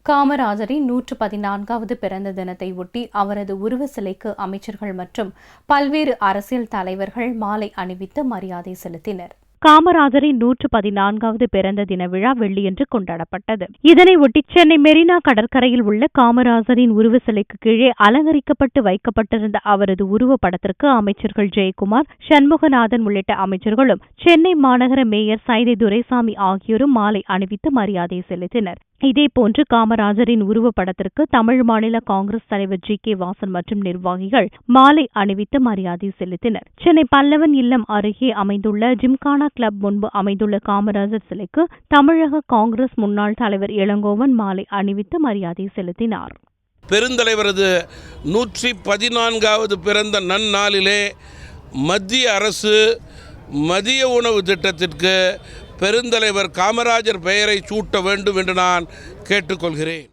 காமராஜரின் 114வது பிறந்த தினத்தை ஒட்டி அவரது உருவ சிலைக்கு அமைச்சர்கள் மற்றும் பல்வேறு அரசியல் தலைவர்கள் மாலை அணிவித்து மரியாதை செலுத்தினர். காமராஜரின் 114வது பிறந்த தின விழா வெள்ளியன்று கொண்டாடப்பட்டது. இதனையொட்டி சென்னை மெரினா கடற்கரையில் உள்ள காமராஜரின் உருவ சிலைக்கு கீழே அலங்கரிக்கப்பட்டு வைக்கப்பட்டிருந்த அவரது உருவ படத்திற்கு அமைச்சர்கள் ஜெயக்குமார், சண்முகநாதன் உள்ளிட்ட அமைச்சர்களும் சென்னை மாநகர மேயர் சைதை துரைசாமி ஆகியோரும் மாலை அணிவித்து மரியாதை செலுத்தினர். இதேபோன்று காமராஜரின் உருவப்படத்திற்கு தமிழ் மாநில காங்கிரஸ் தலைவர் ஜி.கே. வாசன் மற்றும் நிர்வாகிகள் மாலை அணிவித்து மரியாதை செலுத்தினர். சென்னை பல்லவன் இல்லம் அருகே அமைந்துள்ள ஜிம்கானா கிளப் முன்பு அமைந்துள்ள காமராஜர் சிலைக்கு தமிழக காங்கிரஸ் முன்னாள் தலைவர் இளங்கோவன் மாலை அணிவித்து மரியாதை செலுத்தினார். பெருந்தலைவரது 114வது பிறந்த நன்னாளிலே மத்திய அரசு மதிய உணவு திட்டத்திற்கு பெருந்தலைவர் காமராஜர் பெயரை சூட்ட வேண்டும் என்று நான் கேட்டுக்கொள்கிறேன்.